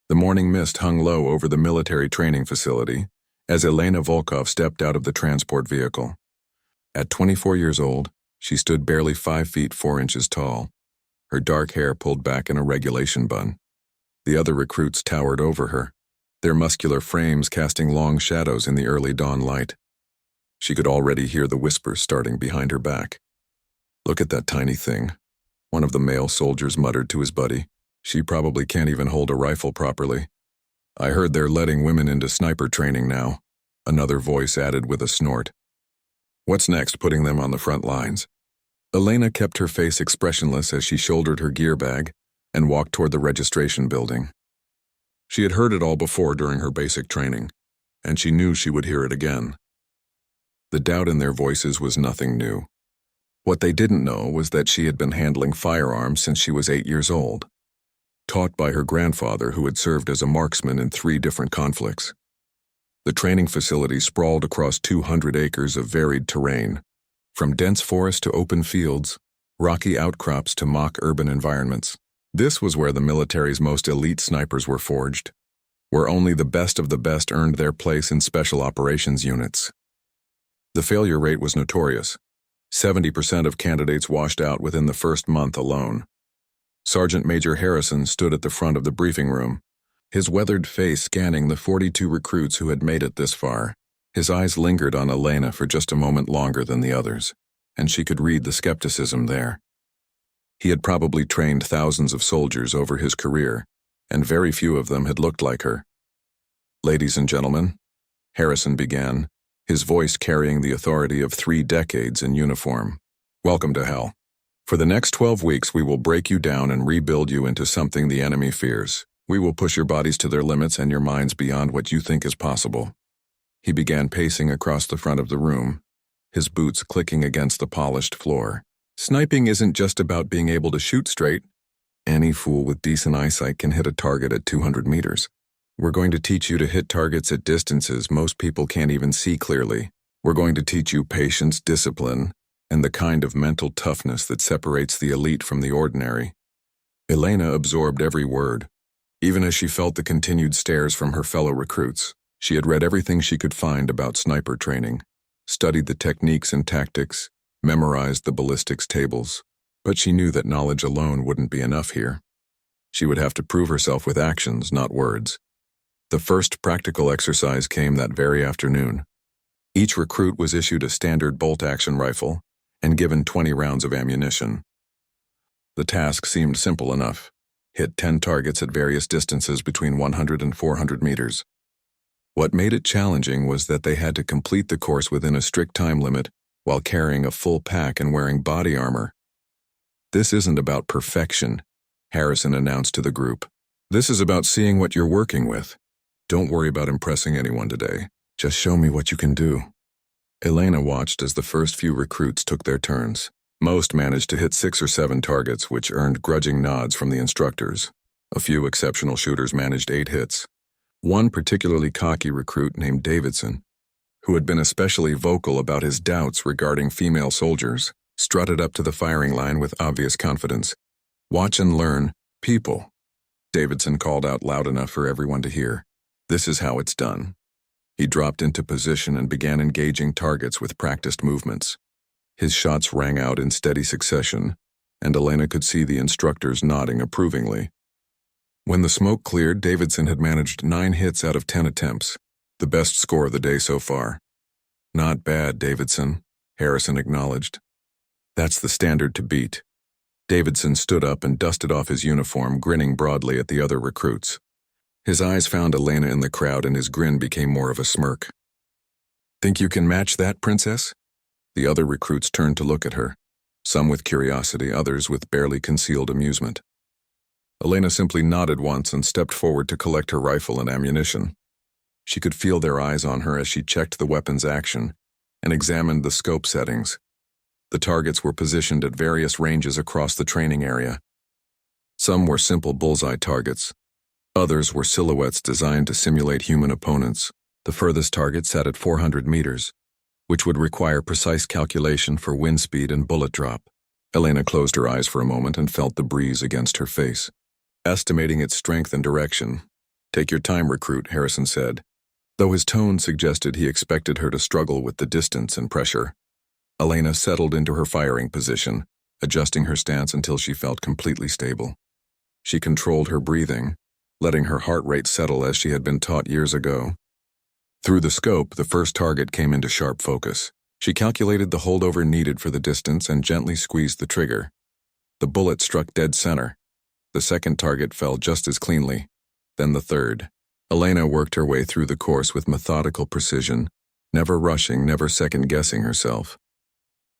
The morning mist hung low over the military training facility as Elena Volkov stepped out of the transport vehicle. At 24 years old, she stood barely 5 feet 4 inches tall, her dark hair pulled back in a regulation bun. The other recruits towered over her, their muscular frames casting long shadows in the early dawn light. She could already hear the whispers starting behind her back. "Look at that tiny thing," one of the male soldiers muttered to his buddy. "She probably can't even hold a rifle properly." "I heard they're letting women into sniper training now," another voice added with a snort. "What's next, putting them on the front lines?" Elena kept her face expressionless as she shouldered her gear bag and walked toward the registration building. She had heard it all before during her basic training, and she knew she would hear it again. The doubt in their voices was nothing new. What they didn't know was that she had been handling firearms since she was 8 years old, taught by her grandfather who had served as a marksman in 3 different conflicts. The training facility sprawled across 200 acres of varied terrain, from dense forest to open fields, rocky outcrops to mock urban environments. This was where the military's most elite snipers were forged, where only the best of the best earned their place in special operations units. The failure rate was notorious. 70% of candidates washed out within the first month alone. Sergeant Major Harrison stood at the front of the briefing room, his weathered face scanning the 42 recruits who had made it this far. His eyes lingered on Elena for just a moment longer than the others, and she could read the skepticism there. He had probably trained thousands of soldiers over his career, and very few of them had looked like her. "Ladies and gentlemen," Harrison began, his voice carrying the authority of 3 decades in uniform. "Welcome to hell. For the next 12 weeks we will break you down and rebuild you into something the enemy fears. We will push your bodies to their limits and your minds beyond what you think is possible." He began pacing across the front of the room, his boots clicking against the polished floor. "Sniping isn't just about being able to shoot straight. Any fool with decent eyesight can hit a target at 200 meters. We're going to teach you to hit targets at distances most people can't even see clearly. We're going to teach you patience, discipline, and the kind of mental toughness that separates the elite from the ordinary." Elena absorbed every word, even as she felt the continued stares from her fellow recruits. She had read everything she could find about sniper training, studied the techniques and tactics, memorized the ballistics tables, but she knew that knowledge alone wouldn't be enough here. She would have to prove herself with actions, not words. The first practical exercise came that very afternoon. Each recruit was issued a standard bolt-action rifle and given 20 rounds of ammunition. The task seemed simple enough: hit 10 targets at various distances between 100 and 400 meters. What made it challenging was that they had to complete the course within a strict time limit while carrying a full pack and wearing body armor. "This isn't about perfection," Harrison announced to the group. "This is about seeing what you're working with. Don't worry about impressing anyone today. Just show me what you can do." Elena watched as the first few recruits took their turns. Most managed to hit 6 or 7 targets, which earned grudging nods from the instructors. A few exceptional shooters managed 8 hits. One particularly cocky recruit named Davidson, who had been especially vocal about his doubts regarding female soldiers, strutted up to the firing line with obvious confidence. "Watch and learn, people," Davidson called out loud enough for everyone to hear. "This is how it's done." He dropped into position and began engaging targets with practiced movements. His shots rang out in steady succession, and Elena could see the instructors nodding approvingly. When the smoke cleared, Davidson had managed 9 hits out of 10 attempts, the best score of the day so far. "Not bad, Davidson," Harrison acknowledged. "That's the standard to beat." Davidson stood up and dusted off his uniform, grinning broadly at the other recruits. His eyes found Elena in the crowd and his grin became more of a smirk. "Think you can match that, Princess?" The other recruits turned to look at her, some with curiosity, others with barely concealed amusement. Elena simply nodded once and stepped forward to collect her rifle and ammunition. She could feel their eyes on her as she checked the weapon's action and examined the scope settings. The targets were positioned at various ranges across the training area. Some were simple bullseye targets. Others were silhouettes designed to simulate human opponents. The furthest target sat at 400 meters, which would require precise calculation for wind speed and bullet drop. Elena closed her eyes for a moment and felt the breeze against her face. Estimating its strength and direction, Take your time, recruit, Harrison said, though his tone suggested he expected her to struggle with the distance and pressure. Elena settled into her firing position, adjusting her stance until she felt completely stable. She controlled her breathing, letting her heart rate settle as she had been taught years ago. Through the scope, the first target came into sharp focus. She calculated the holdover needed for the distance and gently squeezed the trigger. The bullet struck dead center. The second target fell just as cleanly, then the third. Elena worked her way through the course with methodical precision, never rushing, never second-guessing herself.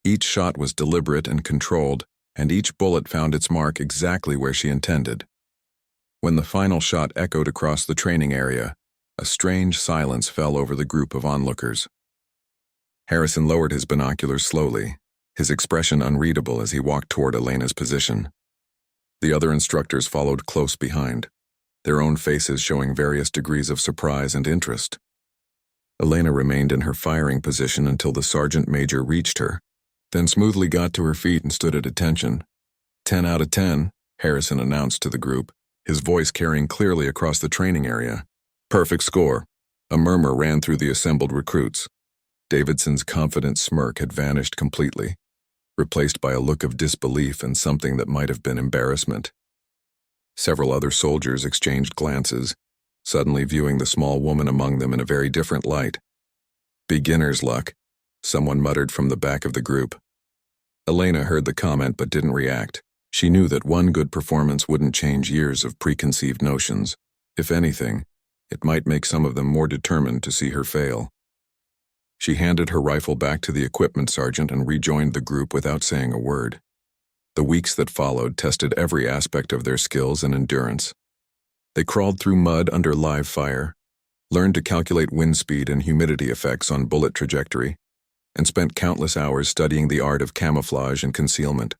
Each shot was deliberate and controlled, and each bullet found its mark exactly where she intended. When the final shot echoed across the training area, a strange silence fell over the group of onlookers. Harrison lowered his binoculars slowly, his expression unreadable as he walked toward Elena's position. The other instructors followed close behind, their own faces showing various degrees of surprise and interest. Elena remained in her firing position until the sergeant major reached her, then smoothly got to her feet and stood at attention. 10 out of 10, Harrison announced to the group, his voice carrying clearly across the training area. Perfect score. A murmur ran through the assembled recruits. Davidson's confident smirk had vanished completely, replaced by a look of disbelief and something that might have been embarrassment. Several other soldiers exchanged glances, suddenly viewing the small woman among them in a very different light. Beginner's luck, someone muttered from the back of the group. Elena heard the comment but didn't react. She knew that one good performance wouldn't change years of preconceived notions. If anything, it might make some of them more determined to see her fail. She handed her rifle back to the equipment sergeant and rejoined the group without saying a word. The weeks that followed tested every aspect of their skills and endurance. They crawled through mud under live fire, learned to calculate wind speed and humidity effects on bullet trajectory, and spent countless hours studying the art of camouflage and concealment.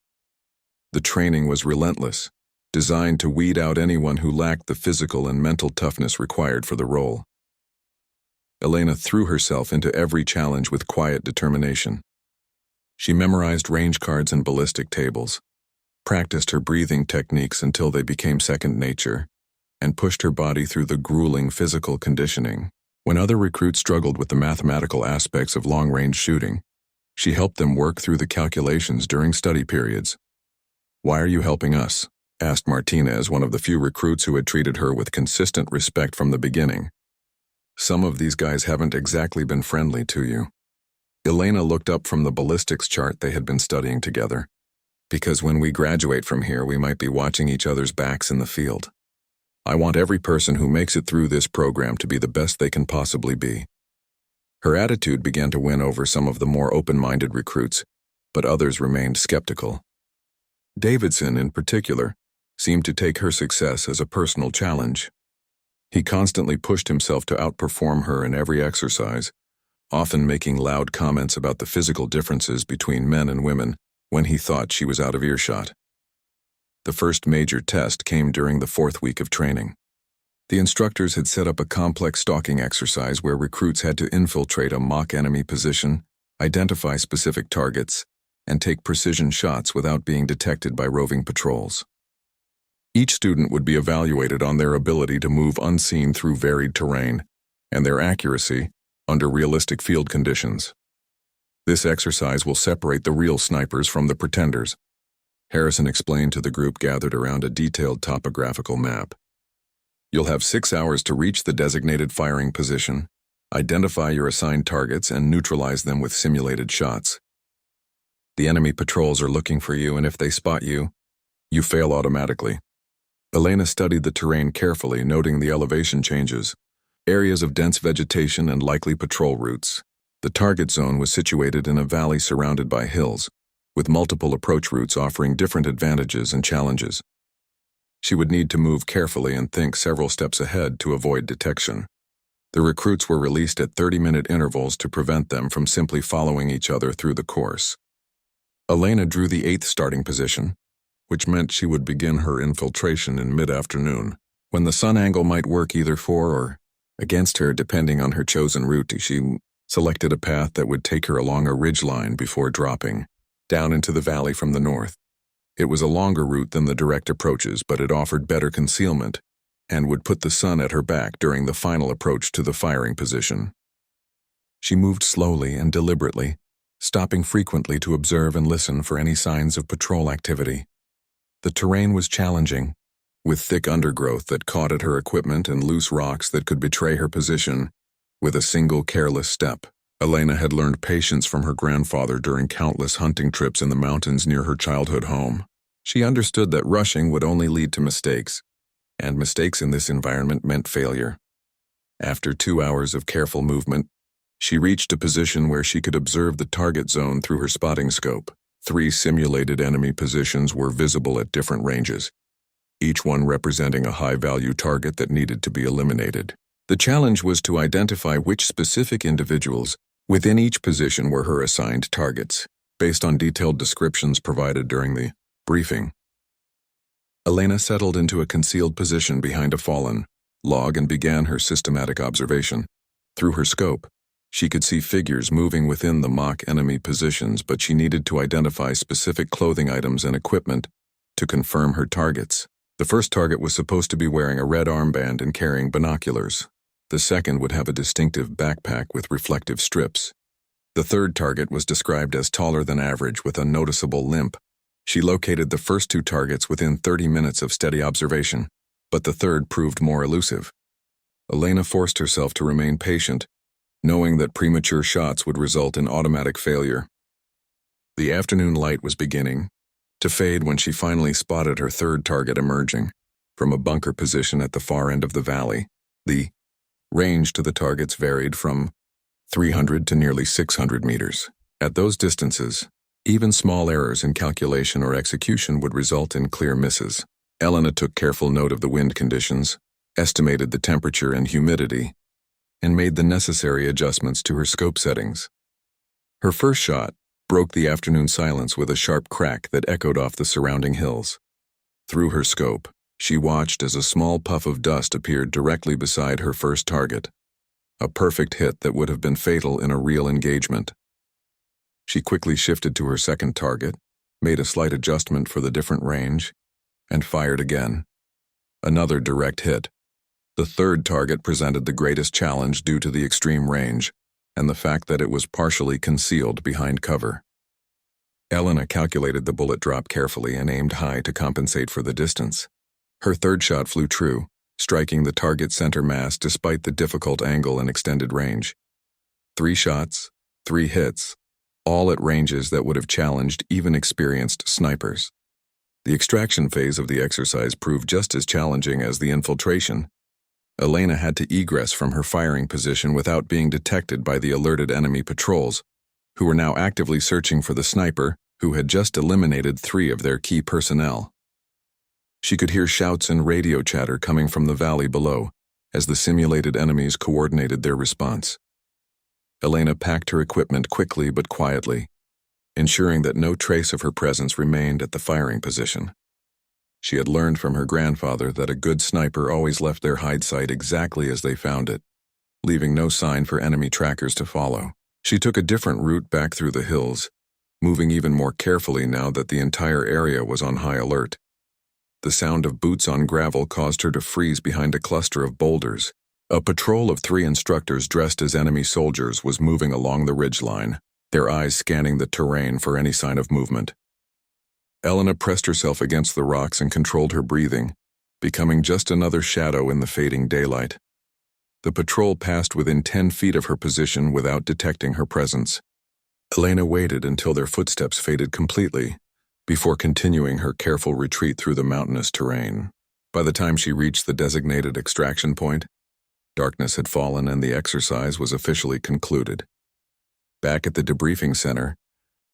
The training was relentless, designed to weed out anyone who lacked the physical and mental toughness required for the role. Elena threw herself into every challenge with quiet determination. She memorized range cards and ballistic tables, practiced her breathing techniques until they became second nature, and pushed her body through the grueling physical conditioning. When other recruits struggled with the mathematical aspects of long-range shooting, she helped them work through the calculations during study periods. "Why are you helping us?" asked Martinez, one of the few recruits who had treated her with consistent respect from the beginning. "Some of these guys haven't exactly been friendly to you." Elena looked up from the ballistics chart they had been studying together. "Because when we graduate from here, we might be watching each other's backs in the field. I want every person who makes it through this program to be the best they can possibly be." Her attitude began to win over some of the more open-minded recruits, but others remained skeptical. Davidson, in particular, seemed to take her success as a personal challenge. He constantly pushed himself to outperform her in every exercise, often making loud comments about the physical differences between men and women when he thought she was out of earshot. The first major test came during the 4th week of training. The instructors had set up a complex stalking exercise where recruits had to infiltrate a mock enemy position, identify specific targets, and take precision shots without being detected by roving patrols. Each student would be evaluated on their ability to move unseen through varied terrain, and their accuracy under realistic field conditions. "This exercise will separate the real snipers from the pretenders," Harrison explained to the group gathered around a detailed topographical map. "You'll have 6 hours to reach the designated firing position, identify your assigned targets, and neutralize them with simulated shots. The enemy patrols are looking for you, and if they spot you, you fail automatically." Elena studied the terrain carefully, noting the elevation changes, areas of dense vegetation, and likely patrol routes. The target zone was situated in a valley surrounded by hills, with multiple approach routes offering different advantages and challenges. She would need to move carefully and think several steps ahead to avoid detection. The recruits were released at 30-minute intervals to prevent them from simply following each other through the course. Elena drew the 8th starting position, which meant she would begin her infiltration in mid-afternoon, when the sun angle might work either for or against her depending on her chosen route. She selected a path that would take her along a ridgeline before dropping down into the valley from the north. It was a longer route than the direct approaches, but it offered better concealment, and would put the sun at her back during the final approach to the firing position. She moved slowly and deliberately, stopping frequently to observe and listen for any signs of patrol activity. The terrain was challenging, with thick undergrowth that caught at her equipment and loose rocks that could betray her position with a single careless step. Elena had learned patience from her grandfather during countless hunting trips in the mountains near her childhood home. She understood that rushing would only lead to mistakes, and mistakes in this environment meant failure. After 2 hours of careful movement, she reached a position where she could observe the target zone through her spotting scope. 3 simulated enemy positions were visible at different ranges, each one representing a high-value target that needed to be eliminated. The challenge was to identify which specific individuals within each position were her assigned targets, based on detailed descriptions provided during the briefing. Elena settled into a concealed position behind a fallen log and began her systematic observation. Through her scope, she could see figures moving within the mock enemy positions, but she needed to identify specific clothing items and equipment to confirm her targets. The first target was supposed to be wearing a red armband and carrying binoculars. The second would have a distinctive backpack with reflective strips. The third target was described as taller than average with a noticeable limp. She located the first 2 targets within 30 minutes of steady observation, but the third proved more elusive. Elena forced herself to remain patient, knowing that premature shots would result in automatic failure. The afternoon light was beginning to fade when she finally spotted her third target emerging from a bunker position at the far end of the valley. The range to the targets varied from 300 to nearly 600 meters. At those distances, even small errors in calculation or execution would result in clear misses. Elena took careful note of the wind conditions, estimated the temperature and humidity, and made the necessary adjustments to her scope settings. Her first shot broke the afternoon silence with a sharp crack that echoed off the surrounding hills. Through her scope, she watched as a small puff of dust appeared directly beside her first target, a perfect hit that would have been fatal in a real engagement. She quickly shifted to her second target, made a slight adjustment for the different range, and fired again. Another direct hit. The third target presented the greatest challenge due to the extreme range and the fact that it was partially concealed behind cover. Elena calculated the bullet drop carefully and aimed high to compensate for the distance. Her third shot flew true, striking the target center mass despite the difficult angle and extended range. 3 shots, 3 hits, all at ranges that would have challenged even experienced snipers. The extraction phase of the exercise proved just as challenging as the infiltration. Elena had to egress from her firing position without being detected by the alerted enemy patrols, who were now actively searching for the sniper who had just eliminated 3 of their key personnel. She could hear shouts and radio chatter coming from the valley below as the simulated enemies coordinated their response. Elena packed her equipment quickly but quietly, ensuring that no trace of her presence remained at the firing position. She had learned from her grandfather that a good sniper always left their hide site exactly as they found it, leaving no sign for enemy trackers to follow. She took a different route back through the hills, moving even more carefully now that the entire area was on high alert. The sound of boots on gravel caused her to freeze behind a cluster of boulders. A patrol of 3 instructors dressed as enemy soldiers was moving along the ridgeline, their eyes scanning the terrain for any sign of movement. Elena pressed herself against the rocks and controlled her breathing, becoming just another shadow in the fading daylight. The patrol passed within 10 feet of her position without detecting her presence. Elena waited until their footsteps faded completely, before continuing her careful retreat through the mountainous terrain. By the time she reached the designated extraction point, darkness had fallen and the exercise was officially concluded. Back at the debriefing center,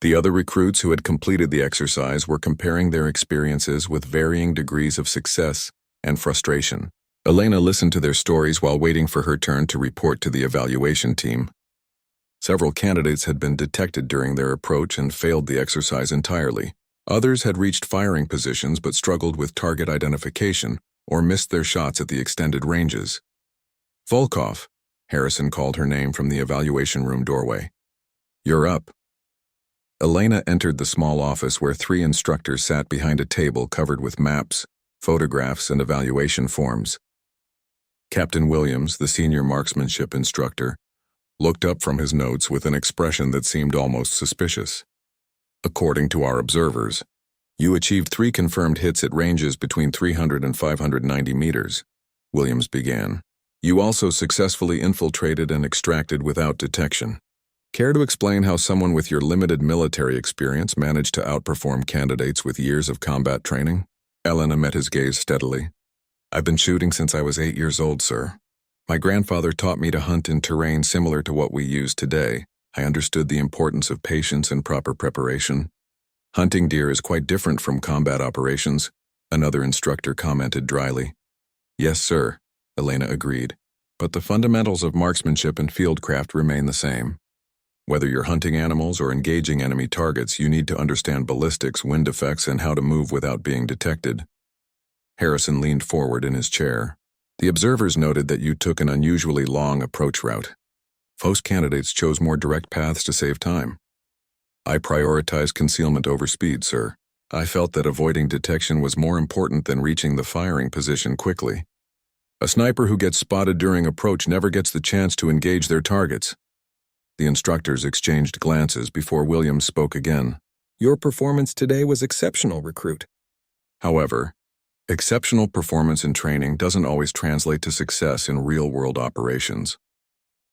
the other recruits who had completed the exercise were comparing their experiences with varying degrees of success and frustration. Elena listened to their stories while waiting for her turn to report to the evaluation team. Several candidates had been detected during their approach and failed the exercise entirely. Others had reached firing positions but struggled with target identification or missed their shots at the extended ranges. Volkov, Harrison called her name from the evaluation room doorway. "You're up." Elena entered the small office where 3 instructors sat behind a table covered with maps, photographs, and evaluation forms. Captain Williams, the senior marksmanship instructor, looked up from his notes with an expression that seemed almost suspicious. According to our observers, you achieved 3 confirmed hits at ranges between 300 and 590 meters, Williams began. You also successfully infiltrated and extracted without detection. Care to explain how someone with your limited military experience managed to outperform candidates with years of combat training? Elena met his gaze steadily. I've been shooting since I was 8 years old, sir. My grandfather taught me to hunt in terrain similar to what we use today. I understood the importance of patience and proper preparation. Hunting deer is quite different from combat operations, another instructor commented dryly. Yes, sir, Elena agreed, but the fundamentals of marksmanship and fieldcraft remain the same. Whether you're hunting animals or engaging enemy targets, you need to understand ballistics, wind effects, and how to move without being detected. Harrison leaned forward in his chair. The observers noted that you took an unusually long approach route. Most candidates chose more direct paths to save time. I prioritized concealment over speed, sir. I felt that avoiding detection was more important than reaching the firing position quickly. A sniper who gets spotted during approach never gets the chance to engage their targets. The instructors exchanged glances before Williams spoke again. Your performance today was exceptional, recruit. However, exceptional performance in training doesn't always translate to success in real-world operations.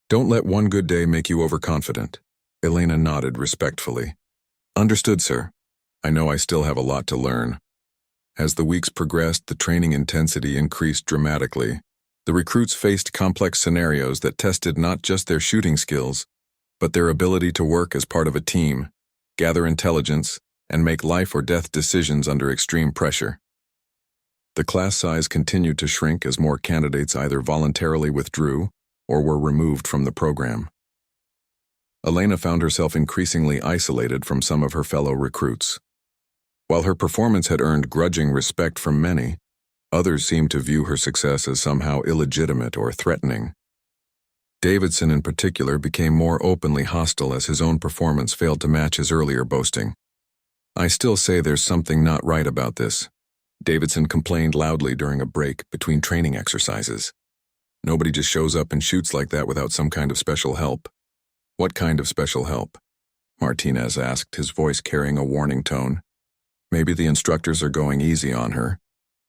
Don't let one good day make you overconfident. Elena nodded respectfully. Understood, sir. I know I still have a lot to learn. As the weeks progressed, the training intensity increased dramatically. The recruits faced complex scenarios that tested not just their shooting skills, but their ability to work as part of a team, gather intelligence, and make life-or-death decisions under extreme pressure. The class size continued to shrink as more candidates either voluntarily withdrew or were removed from the program. Elena found herself increasingly isolated from some of her fellow recruits. While her performance had earned grudging respect from many, others seemed to view her success as somehow illegitimate or threatening. Davidson in particular became more openly hostile as his own performance failed to match his earlier boasting. I still say there's something not right about this, Davidson complained loudly during a break between training exercises. Nobody just shows up and shoots like that without some kind of special help. What kind of special help? Martinez asked, his voice carrying a warning tone. Maybe the instructors are going easy on her,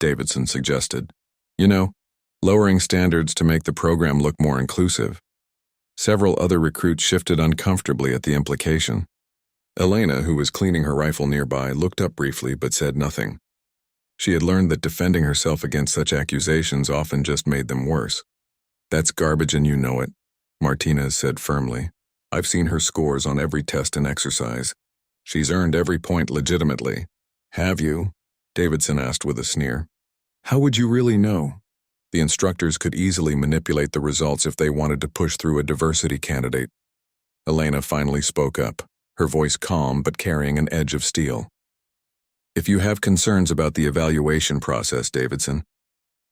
Davidson suggested. You know, lowering standards to make the program look more inclusive. Several other recruits shifted uncomfortably at the implication. Elena, who was cleaning her rifle nearby, looked up briefly but said nothing. She had learned that defending herself against such accusations often just made them worse. That's garbage and you know it, Martinez said firmly. I've seen her scores on every test and exercise. She's earned every point legitimately. Have you? Davidson asked with a sneer. How would you really know? The instructors could easily manipulate the results if they wanted to push through a diversity candidate. Elena finally spoke up, her voice calm but carrying an edge of steel. If you have concerns about the evaluation process, Davidson,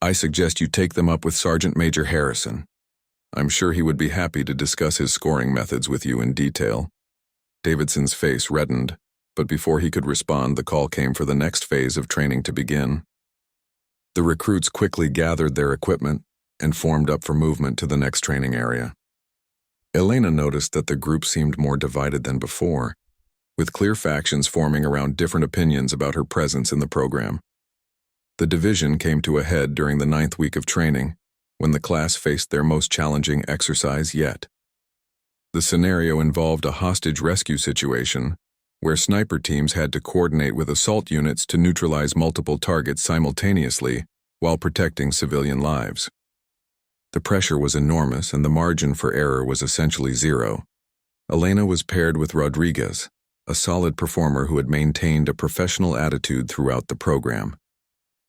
I suggest you take them up with Sergeant Major Harrison. I'm sure he would be happy to discuss his scoring methods with you in detail. Davidson's face reddened, but before he could respond, the call came for the next phase of training to begin. The recruits quickly gathered their equipment and formed up for movement to the next training area. Elena noticed that the group seemed more divided than before, with clear factions forming around different opinions about her presence in the program. The division came to a head during the 9th week of training, when the class faced their most challenging exercise yet. The scenario involved a hostage rescue situation, where sniper teams had to coordinate with assault units to neutralize multiple targets simultaneously while protecting civilian lives. The pressure was enormous and the margin for error was essentially zero. Elena was paired with Rodriguez, a solid performer who had maintained a professional attitude throughout the program.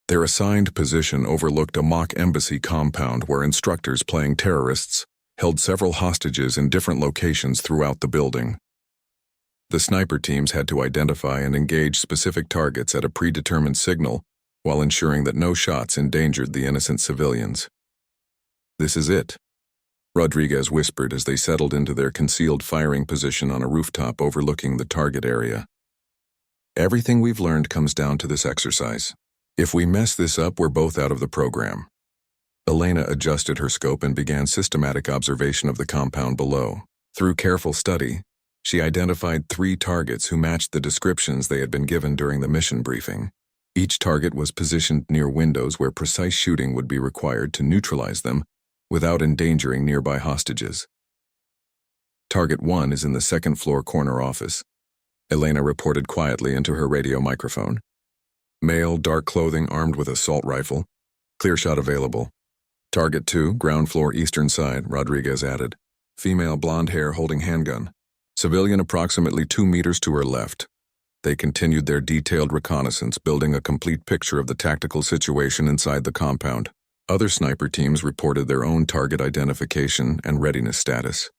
Their assigned position overlooked a mock embassy compound where instructors playing terrorists held several hostages in different locations throughout the building. The sniper teams had to identify and engage specific targets at a predetermined signal while ensuring that no shots endangered the innocent civilians. This is it, Rodriguez whispered as they settled into their concealed firing position on a rooftop overlooking the target area. Everything we've learned comes down to this exercise. If we mess this up, we're both out of the program. Elena adjusted her scope and began systematic observation of the compound below. Through careful study, she identified 3 targets who matched the descriptions they had been given during the mission briefing. Each target was positioned near windows where precise shooting would be required to neutralize them without endangering nearby hostages. Target 1 is in the 2nd floor corner office, Elena reported quietly into her radio microphone. Male, dark clothing, armed with assault rifle. Clear shot available. Target 2, ground floor eastern side, Rodriguez added. Female, blonde hair, holding handgun. Civilian approximately 2 meters to her left. They continued their detailed reconnaissance, building a complete picture of the tactical situation inside the compound. Other sniper teams reported their own target identification and readiness status.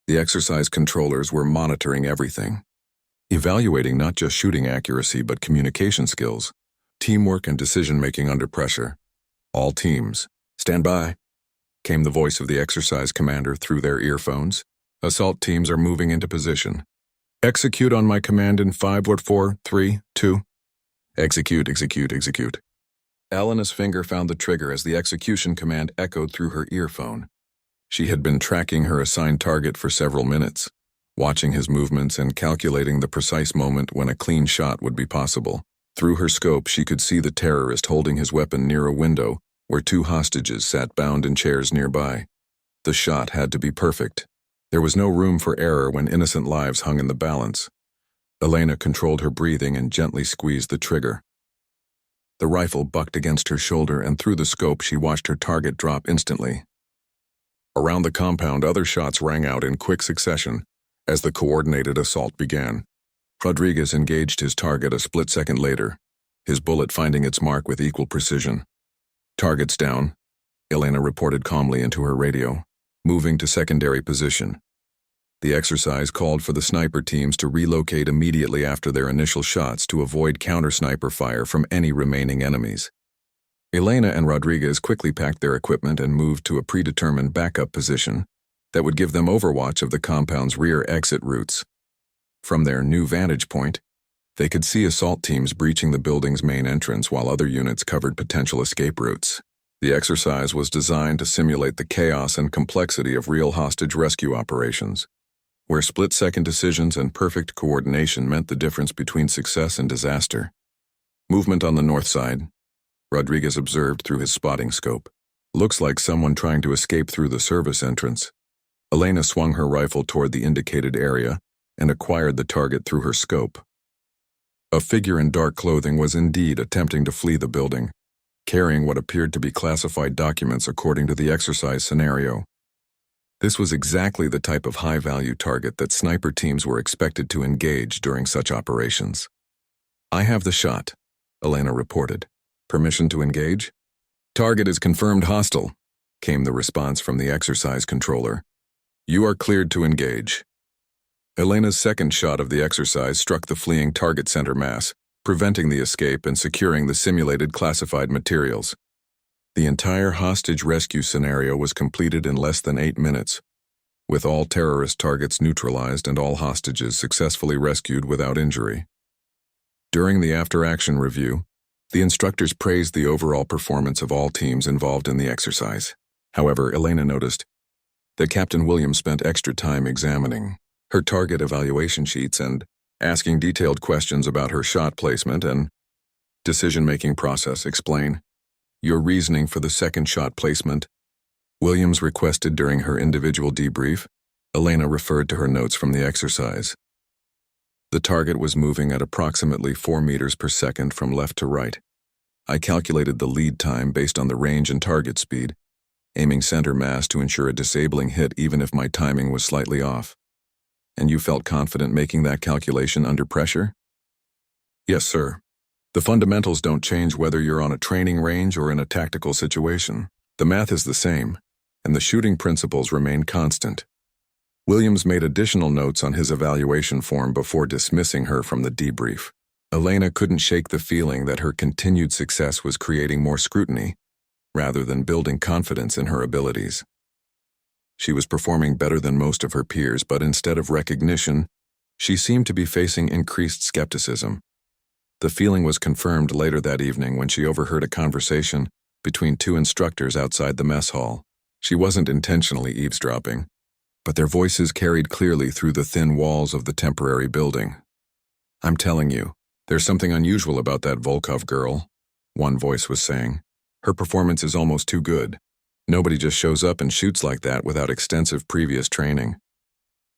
The exercise controllers were monitoring everything, evaluating not just shooting accuracy but communication skills, teamwork and decision-making under pressure. All teams, stand by, came the voice of the exercise commander through their earphones. Assault teams are moving into position. Execute on my command in 5, 4, 3, 2. Execute, execute, execute. Elena's finger found the trigger as the execution command echoed through her earphone. She had been tracking her assigned target for several minutes, watching his movements and calculating the precise moment when a clean shot would be possible. Through her scope, she could see the terrorist holding his weapon near a window where 2 hostages sat bound in chairs nearby. The shot had to be perfect. There was no room for error when innocent lives hung in the balance. Elena controlled her breathing and gently squeezed the trigger. The rifle bucked against her shoulder, and through the scope she watched her target drop instantly. Around the compound, other shots rang out in quick succession as the coordinated assault began. Rodriguez engaged his target a split second later, his bullet finding its mark with equal precision. Targets down, Elena reported calmly into her radio, moving to secondary position. The exercise called for the sniper teams to relocate immediately after their initial shots to avoid counter-sniper fire from any remaining enemies. Elena and Rodriguez quickly packed their equipment and moved to a predetermined backup position that would give them overwatch of the compound's rear exit routes. From their new vantage point, they could see assault teams breaching the building's main entrance while other units covered potential escape routes. The exercise was designed to simulate the chaos and complexity of real hostage rescue operations, where split-second decisions and perfect coordination meant the difference between success and disaster. Movement on the north side, Rodriguez observed through his spotting scope. Looks like someone trying to escape through the service entrance. Elena swung her rifle toward the indicated area and acquired the target through her scope. A figure in dark clothing was indeed attempting to flee the building, carrying what appeared to be classified documents according to the exercise scenario. This was exactly the type of high-value target that sniper teams were expected to engage during such operations. I have the shot, Elena reported. Permission to engage? Target is confirmed hostile, came the response from the exercise controller. You are cleared to engage. Elena's second shot of the exercise struck the fleeing target center mass, preventing the escape and securing the simulated classified materials. The entire hostage rescue scenario was completed in less than 8 minutes, with all terrorist targets neutralized and all hostages successfully rescued without injury. During the after-action review, the instructors praised the overall performance of all teams involved in the exercise. However, Elena noticed that Captain Williams spent extra time examining her target evaluation sheets and asking detailed questions about her shot placement and decision-making process. Explain your reasoning for the second shot placement, Williams requested during her individual debrief. Elena referred to her notes from the exercise. The target was moving at approximately 4 meters per second from left to right. I calculated the lead time based on the range and target speed, aiming center mass to ensure a disabling hit even if my timing was slightly off. And you felt confident making that calculation under pressure? Yes, sir. The fundamentals don't change whether you're on a training range or in a tactical situation. The math is the same, and the shooting principles remain constant. Williams made additional notes on his evaluation form before dismissing her from the debrief. Elena couldn't shake the feeling that her continued success was creating more scrutiny, rather than building confidence in her abilities. She was performing better than most of her peers, but instead of recognition, she seemed to be facing increased skepticism. The feeling was confirmed later that evening when she overheard a conversation between two instructors outside the mess hall. She wasn't intentionally eavesdropping, but their voices carried clearly through the thin walls of the temporary building. "I'm telling you, there's something unusual about that Volkov girl," one voice was saying. "Her performance is almost too good. Nobody just shows up and shoots like that without extensive previous training."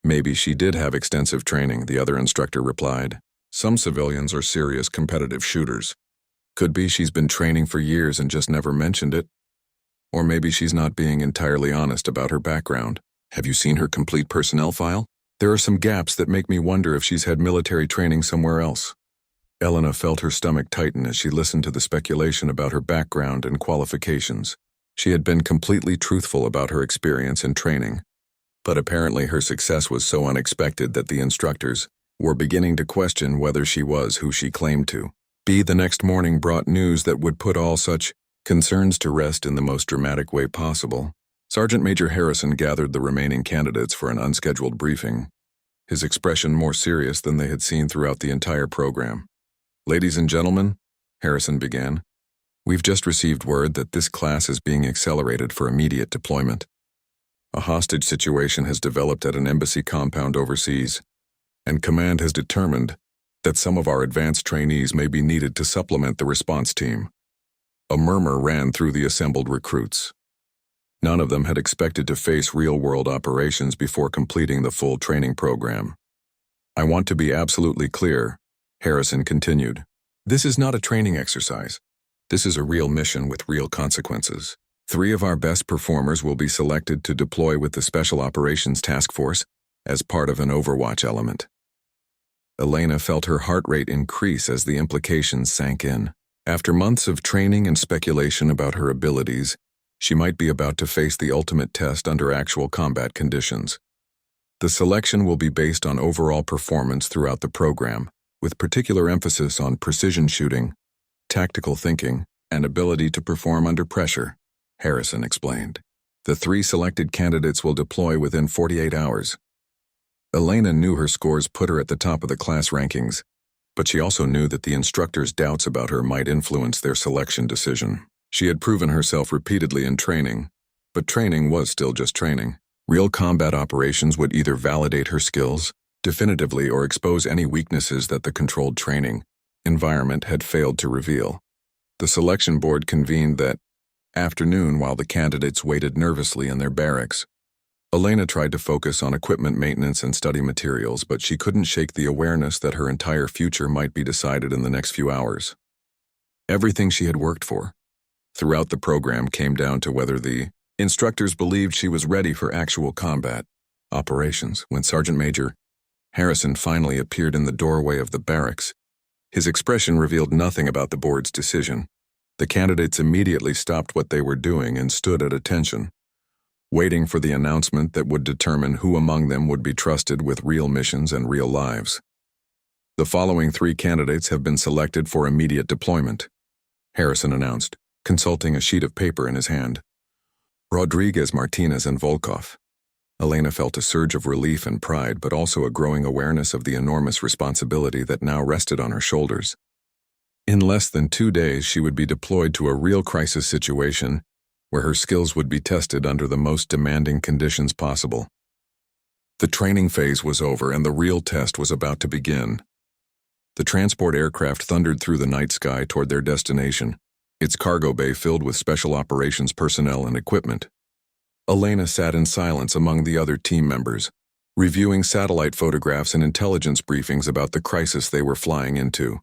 "Maybe she did have extensive training," the other instructor replied. "Some civilians are serious competitive shooters. Could be she's been training for years and just never mentioned it. Or maybe she's not being entirely honest about her background. Have you seen her complete personnel file? There are some gaps that make me wonder if she's had military training somewhere else." Elena felt her stomach tighten as she listened to the speculation about her background and qualifications. She had been completely truthful about her experience and training, but apparently her success was so unexpected that the instructors were beginning to question whether she was who she claimed to be. The next morning brought news that would put all such concerns to rest in the most dramatic way possible. Sergeant Major Harrison gathered the remaining candidates for an unscheduled briefing, his expression more serious than they had seen throughout the entire program. "Ladies and gentlemen," Harrison began, "we've just received word that this class is being accelerated for immediate deployment. A hostage situation has developed at an embassy compound overseas, and command has determined that some of our advanced trainees may be needed to supplement the response team." A murmur ran through the assembled recruits. None of them had expected to face real-world operations before completing the full training program. "I want to be absolutely clear," Harrison continued. "This is not a training exercise. This is a real mission with real consequences. 3 of our best performers will be selected to deploy with the Special Operations Task Force as part of an Overwatch element." Elena felt her heart rate increase as the implications sank in. After months of training and speculation about her abilities, she might be about to face the ultimate test under actual combat conditions. The selection will be based on overall performance throughout the program, with particular emphasis on precision shooting, tactical thinking, and ability to perform under pressure, Harrison explained. The 3 selected candidates will deploy within 48 hours. Elena knew her scores put her at the top of the class rankings, but she also knew that the instructors' doubts about her might influence their selection decision. She had proven herself repeatedly in training, but training was still just training. Real combat operations would either validate her skills definitively or expose any weaknesses that the controlled training environment had failed to reveal. The selection board convened that afternoon while the candidates waited nervously in their barracks. Elena tried to focus on equipment maintenance and study materials, but she couldn't shake the awareness that her entire future might be decided in the next few hours. Everything she had worked for throughout the program came down to whether the instructors believed she was ready for actual combat operations. When Sergeant Major Harrison finally appeared in the doorway of the barracks, his expression revealed nothing about the board's decision. The candidates immediately stopped what they were doing and stood at attention, waiting for the announcement that would determine who among them would be trusted with real missions and real lives. "The following 3 candidates have been selected for immediate deployment," Harrison announced, consulting a sheet of paper in his hand. "Rodriguez, Martinez, and Volkov." Elena felt a surge of relief and pride, but also a growing awareness of the enormous responsibility that now rested on her shoulders. In less than 2 days, she would be deployed to a real crisis situation where her skills would be tested under the most demanding conditions possible. The training phase was over and the real test was about to begin. The transport aircraft thundered through the night sky toward their destination, its cargo bay filled with special operations personnel and equipment. Elena sat in silence among the other team members, reviewing satellite photographs and intelligence briefings about the crisis they were flying into.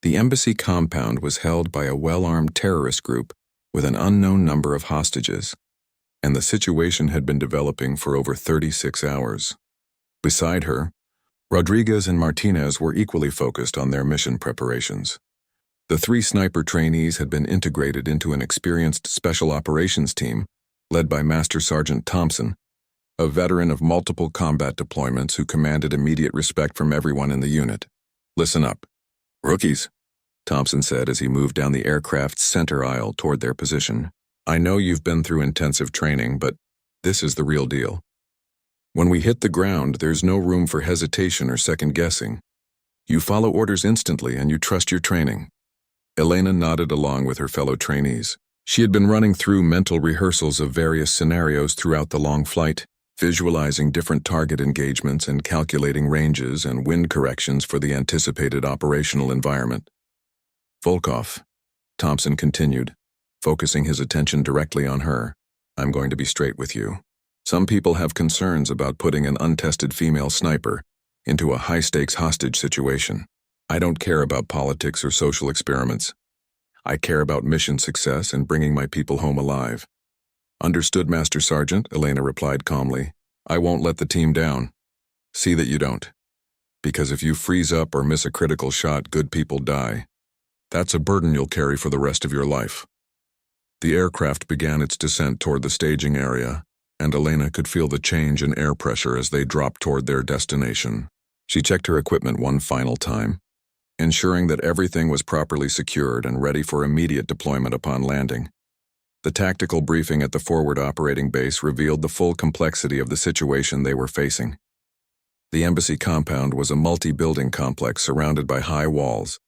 The embassy compound was held by a well-armed terrorist group with an unknown number of hostages, and the situation had been developing for over 36 hours. Beside her, Rodriguez and Martinez were equally focused on their mission preparations. The 3 sniper trainees had been integrated into an experienced special operations team led by Master Sergeant Thompson, a veteran of multiple combat deployments who commanded immediate respect from everyone in the unit. "Listen up, rookies," Thompson said as he moved down the aircraft's center aisle toward their position. "I know you've been through intensive training, but this is the real deal. When we hit the ground, there's no room for hesitation or second-guessing. You follow orders instantly and you trust your training." Elena nodded along with her fellow trainees. She had been running through mental rehearsals of various scenarios throughout the long flight, visualizing different target engagements and calculating ranges and wind corrections for the anticipated operational environment. "Volkov," Thompson continued, focusing his attention directly on her. "I'm going to be straight with you. Some people have concerns about putting an untested female sniper into a high-stakes hostage situation. I don't care about politics or social experiments. I care about mission success and bringing my people home alive." "Understood, Master Sergeant," Elena replied calmly. "I won't let the team down. See that you don't. Because if you freeze up or miss a critical shot, good people die. That's a burden you'll carry for the rest of your life." The aircraft began its descent toward the staging area, and Elena could feel the change in air pressure as they dropped toward their destination. She checked her equipment one final time, ensuring that everything was properly secured and ready for immediate deployment upon landing. The tactical briefing at the forward operating base revealed the full complexity of the situation they were facing. The embassy compound was a multi-building complex surrounded by high walls,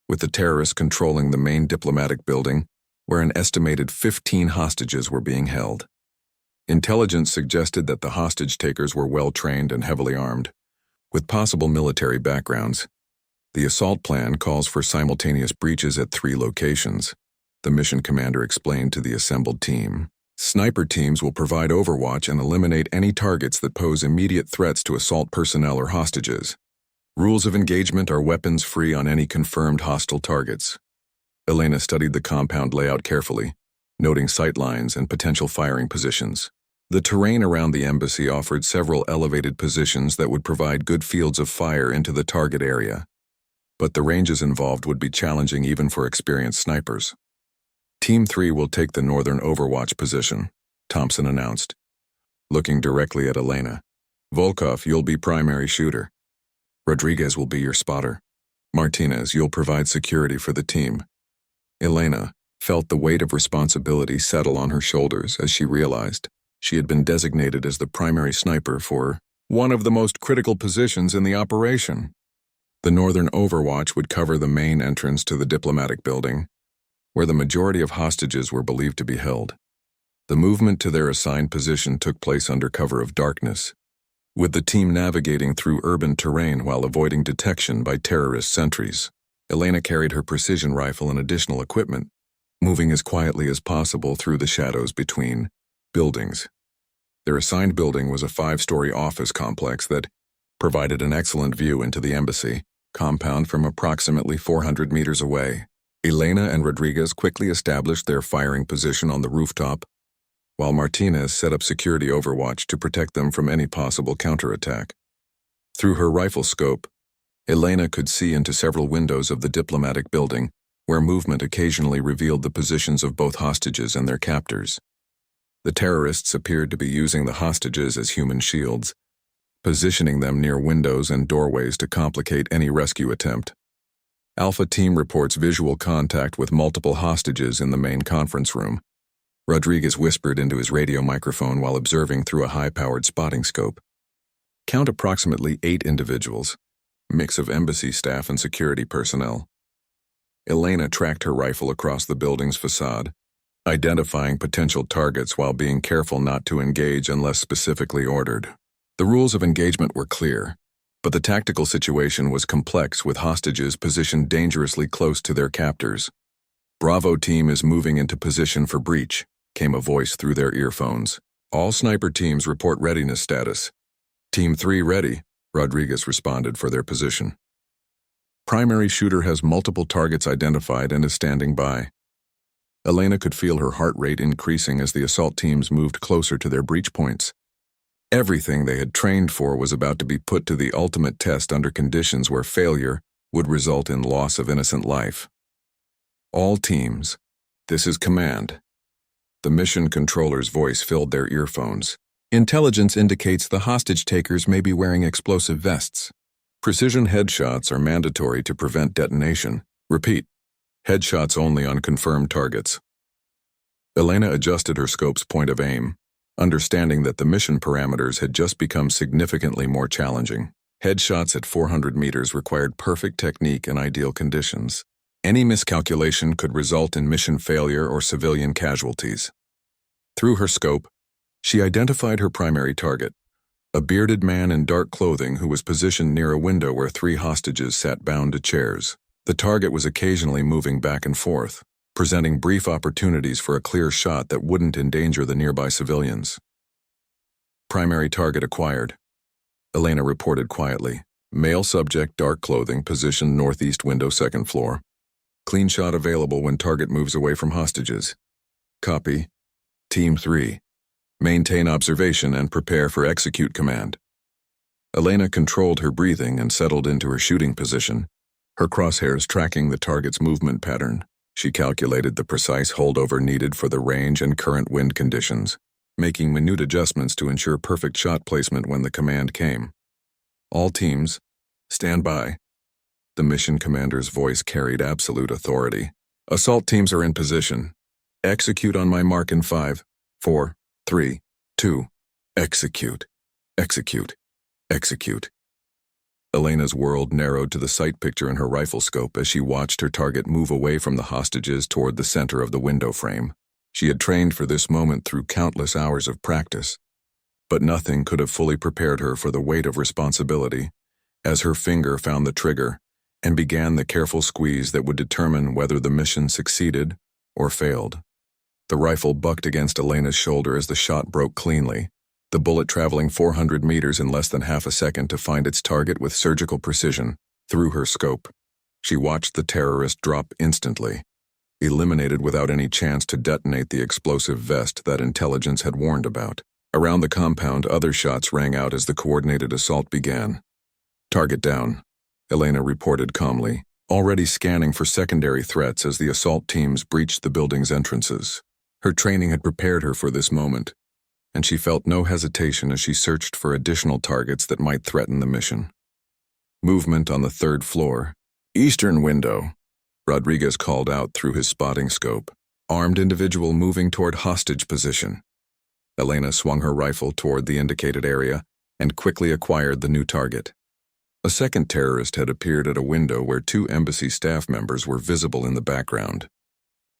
with the terrorists controlling the main diplomatic building, where an estimated 15 hostages were being held. Intelligence suggested that the hostage-takers were well-trained and heavily armed, with possible military backgrounds. The assault plan calls for simultaneous breaches at 3 locations, the mission commander explained to the assembled team. Sniper teams will provide overwatch and eliminate any targets that pose immediate threats to assault personnel or hostages. Rules of engagement are weapons-free on any confirmed hostile targets. Elena studied the compound layout carefully, noting sightlines and potential firing positions. The terrain around the embassy offered several elevated positions that would provide good fields of fire into the target area, but the ranges involved would be challenging even for experienced snipers. "Team 3 will take the northern overwatch position," Thompson announced, looking directly at Elena. "Volkov, you'll be primary shooter. Rodriguez will be your spotter. Martinez, you'll provide security for the team." Elena felt the weight of responsibility settle on her shoulders as she realized she had been designated as the primary sniper for one of the most critical positions in the operation. The northern overwatch would cover the main entrance to the diplomatic building, where the majority of hostages were believed to be held. The movement to their assigned position took place under cover of darkness, with the team navigating through urban terrain while avoiding detection by terrorist sentries. Elena carried her precision rifle and additional equipment, moving as quietly as possible through the shadows between buildings. Their assigned building was a 5-story office complex that provided an excellent view into the embassy compound from approximately 400 meters away. Elena and Rodriguez quickly established their firing position on the rooftop, while Martinez set up security overwatch to protect them from any possible counterattack. Through her rifle scope, Elena could see into several windows of the diplomatic building, where movement occasionally revealed the positions of both hostages and their captors. The terrorists appeared to be using the hostages as human shields, positioning them near windows and doorways to complicate any rescue attempt. Alpha Team reports visual contact with multiple hostages in the main conference room. Rodriguez whispered into his radio microphone while observing through a high-powered spotting scope. "Count approximately 8 individuals, mix of embassy staff and security personnel." Elena tracked her rifle across the building's facade, identifying potential targets while being careful not to engage unless specifically ordered. The rules of engagement were clear, but the tactical situation was complex with hostages positioned dangerously close to their captors. "Bravo team is moving into position for breach," came a voice through their earphones. "All sniper teams report readiness status." "Team 3 ready," Rodriguez responded for their position. "Primary shooter has multiple targets identified and is standing by." Elena could feel her heart rate increasing as the assault teams moved closer to their breach points. Everything they had trained for was about to be put to the ultimate test under conditions where failure would result in loss of innocent life. "All teams, this is command." The mission controller's voice filled their earphones. "Intelligence indicates the hostage takers may be wearing explosive vests. Precision headshots are mandatory to prevent detonation. Repeat, headshots only on confirmed targets." Elena adjusted her scope's point of aim, understanding that the mission parameters had just become significantly more challenging. Headshots at 400 meters required perfect technique and ideal conditions. Any miscalculation could result in mission failure or civilian casualties. Through her scope, she identified her primary target, a bearded man in dark clothing who was positioned near a window where 3 hostages sat bound to chairs. The target was occasionally moving back and forth, presenting brief opportunities for a clear shot that wouldn't endanger the nearby civilians. Primary target acquired, Elena reported quietly. Male subject, dark clothing, positioned northeast window, 2nd floor. Clean shot available when target moves away from hostages. Copy. Team 3. Maintain observation and prepare for execute command. Elena controlled her breathing and settled into her shooting position, her crosshairs tracking the target's movement pattern. She calculated the precise holdover needed for the range and current wind conditions, making minute adjustments to ensure perfect shot placement when the command came. All teams, stand by. The mission commander's voice carried absolute authority. Assault teams are in position. Execute on my mark in 5, 4, 3, 2. Execute. Execute. Execute. Elena's world narrowed to the sight picture in her rifle scope as she watched her target move away from the hostages toward the center of the window frame. She had trained for this moment through countless hours of practice, but nothing could have fully prepared her for the weight of responsibility as her finger found the trigger and began the careful squeeze that would determine whether the mission succeeded or failed. The rifle bucked against Elena's shoulder as the shot broke cleanly, the bullet traveling 400 meters in less than half a second to find its target with surgical precision. Through her scope, she watched the terrorist drop instantly, eliminated without any chance to detonate the explosive vest that intelligence had warned about. Around the compound, other shots rang out as the coordinated assault began. Target down, Elena reported calmly, already scanning for secondary threats as the assault teams breached the building's entrances. Her training had prepared her for this moment, and she felt no hesitation as she searched for additional targets that might threaten the mission. Movement on the 3rd floor. Eastern window, Rodriguez called out through his spotting scope. Armed individual moving toward hostage position. Elena swung her rifle toward the indicated area and quickly acquired the new target. A second terrorist had appeared at a window where 2 embassy staff members were visible in the background.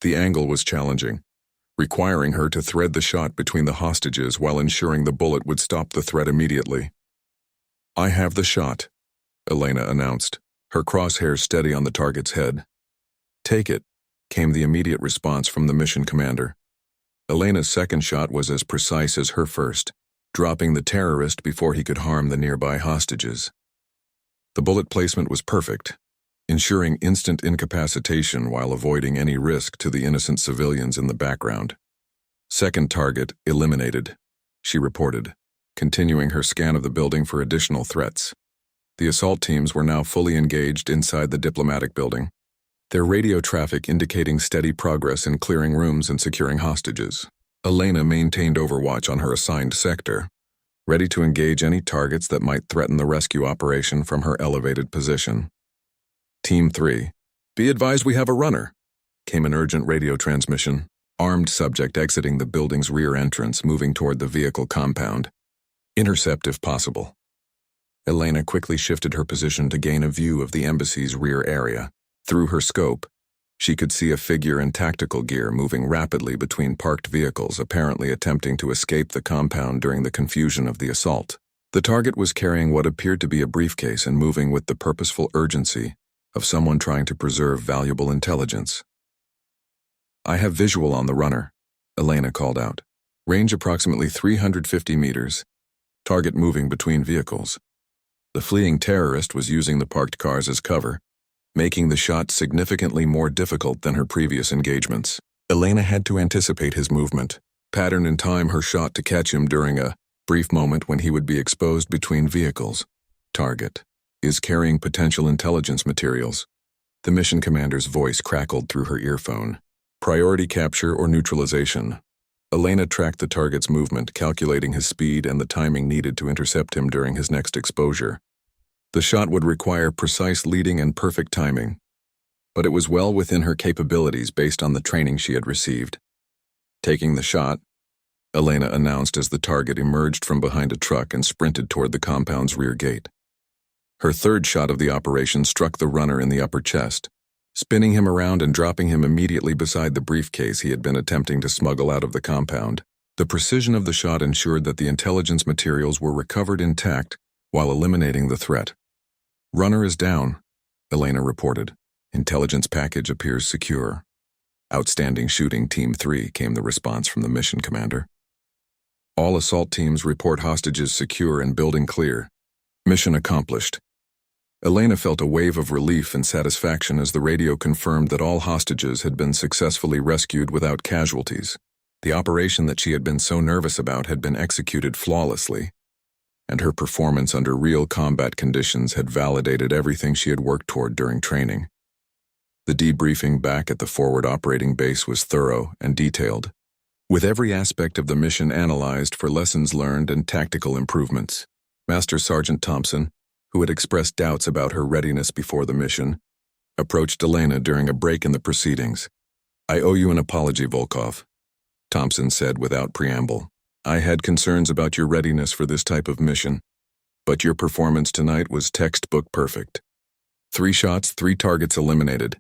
The angle was challenging, requiring her to thread the shot between the hostages while ensuring the bullet would stop the threat immediately. I have the shot, Elena announced, her crosshairs steady on the target's head. Take it, came the immediate response from the mission commander. Elena's second shot was as precise as her first, dropping the terrorist before he could harm the nearby hostages. The bullet placement was perfect, ensuring instant incapacitation while avoiding any risk to the innocent civilians in the background. Second target eliminated, she reported, continuing her scan of the building for additional threats. The assault teams were now fully engaged inside the diplomatic building, their radio traffic indicating steady progress in clearing rooms and securing hostages. Elena maintained overwatch on her assigned sector, ready to engage any targets that might threaten the rescue operation from her elevated position. Team 3. Be advised we have a runner, came an urgent radio transmission. Armed subject exiting the building's rear entrance, moving toward the vehicle compound. Intercept if possible. Elena quickly shifted her position to gain a view of the embassy's rear area. Through her scope, she could see a figure in tactical gear moving rapidly between parked vehicles, apparently attempting to escape the compound during the confusion of the assault. The target was carrying what appeared to be a briefcase and moving with the purposeful urgency of someone trying to preserve valuable intelligence. I have visual on the runner, Elena called out. Range approximately 350 meters. Target moving between vehicles. The fleeing terrorist was using the parked cars as cover, making the shot significantly more difficult than her previous engagements. Elena had to anticipate his movement, pattern and time her shot to catch him during a brief moment when he would be exposed between vehicles. Target is carrying potential intelligence materials. The mission commander's voice crackled through her earphone. Priority capture or neutralization. Elena tracked the target's movement, calculating his speed and the timing needed to intercept him during his next exposure. The shot would require precise leading and perfect timing, but it was well within her capabilities based on the training she had received. Taking the shot, Elena announced as the target emerged from behind a truck and sprinted toward the compound's rear gate. Her third shot of the operation struck the runner in the upper chest, spinning him around and dropping him immediately beside the briefcase he had been attempting to smuggle out of the compound. The precision of the shot ensured that the intelligence materials were recovered intact while eliminating the threat. "Runner is down," Elena reported. "Intelligence package appears secure." "Outstanding shooting, Team 3, came the response from the mission commander. "All assault teams report hostages secure and building clear. Mission accomplished." Elena felt a wave of relief and satisfaction as the radio confirmed that all hostages had been successfully rescued without casualties. The operation that she had been so nervous about had been executed flawlessly, and her performance under real combat conditions had validated everything she had worked toward during training. The debriefing back at the forward operating base was thorough and detailed, with every aspect of the mission analyzed for lessons learned and tactical improvements. Master Sergeant Thompson, who had expressed doubts about her readiness before the mission, approached Elena during a break in the proceedings. "I owe you an apology, Volkov," Thompson said without preamble. "I had concerns about your readiness for this type of mission, but your performance tonight was textbook perfect. 3 shots, 3 targets eliminated.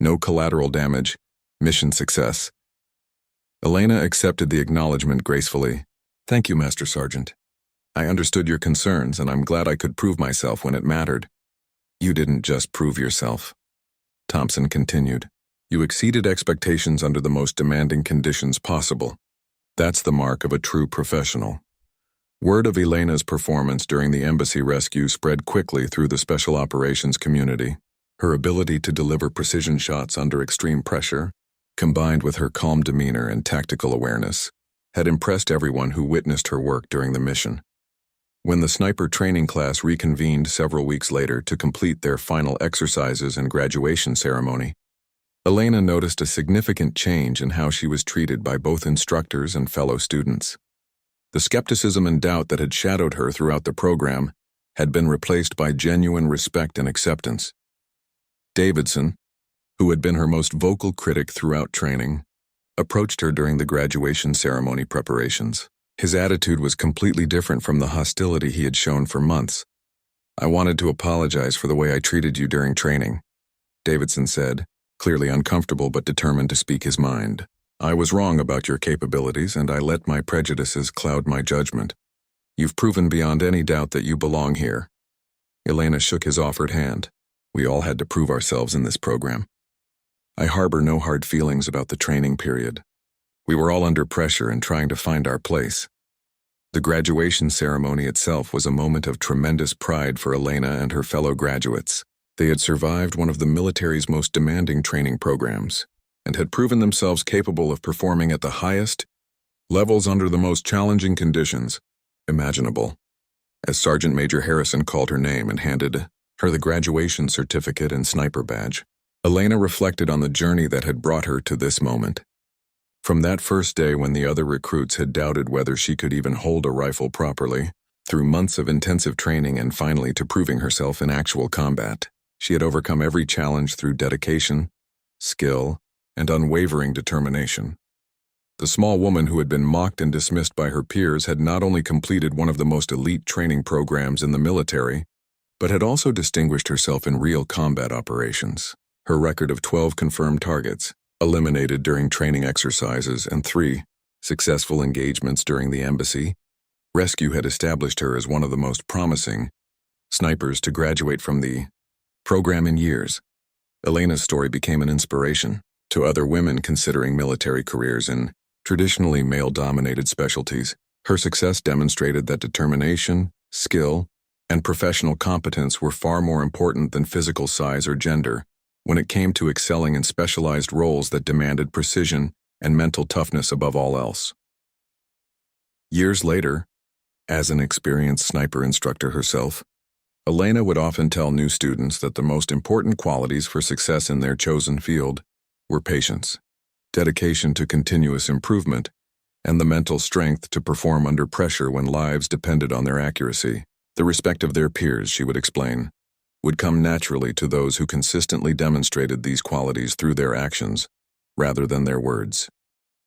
No collateral damage. Mission success." Elena accepted the acknowledgement gracefully. "Thank you, Master Sergeant. I understood your concerns, and I'm glad I could prove myself when it mattered." "You didn't just prove yourself," Thompson continued. "You exceeded expectations under the most demanding conditions possible. That's the mark of a true professional." Word of Elena's performance during the embassy rescue spread quickly through the special operations community. Her ability to deliver precision shots under extreme pressure, combined with her calm demeanor and tactical awareness, had impressed everyone who witnessed her work during the mission. When the sniper training class reconvened several weeks later to complete their final exercises and graduation ceremony, Elena noticed a significant change in how she was treated by both instructors and fellow students. The skepticism and doubt that had shadowed her throughout the program had been replaced by genuine respect and acceptance. Davidson, who had been her most vocal critic throughout training, approached her during the graduation ceremony preparations. His attitude was completely different from the hostility he had shown for months. "I wanted to apologize for the way I treated you during training," Davidson said, clearly uncomfortable but determined to speak his mind. "I was wrong about your capabilities, and I let my prejudices cloud my judgment. You've proven beyond any doubt that you belong here." Elena shook his offered hand. "We all had to prove ourselves in this program. I harbor no hard feelings about the training period. We were all under pressure and trying to find our place." The graduation ceremony itself was a moment of tremendous pride for Elena and her fellow graduates. They had survived one of the military's most demanding training programs and had proven themselves capable of performing at the highest levels under the most challenging conditions imaginable. As Sergeant Major Harrison called her name and handed her the graduation certificate and sniper badge, Elena reflected on the journey that had brought her to this moment. From that first day when the other recruits had doubted whether she could even hold a rifle properly, through months of intensive training and finally to proving herself in actual combat, she had overcome every challenge through dedication, skill, and unwavering determination. The small woman who had been mocked and dismissed by her peers had not only completed one of the most elite training programs in the military, but had also distinguished herself in real combat operations. Her record of 12 confirmed targets, eliminated during training exercises, and 3 successful engagements during the embassy rescue had established her as one of the most promising snipers to graduate from the program in years. Elena's story became an inspiration to other women considering military careers in traditionally male-dominated specialties. Her success demonstrated that determination, skill, and professional competence were far more important than physical size or gender when it came to excelling in specialized roles that demanded precision and mental toughness above all else. Years later, as an experienced sniper instructor herself, Elena would often tell new students that the most important qualities for success in their chosen field were patience, dedication to continuous improvement, and the mental strength to perform under pressure when lives depended on their accuracy. The respect of their peers, she would explain, would come naturally to those who consistently demonstrated these qualities through their actions rather than their words.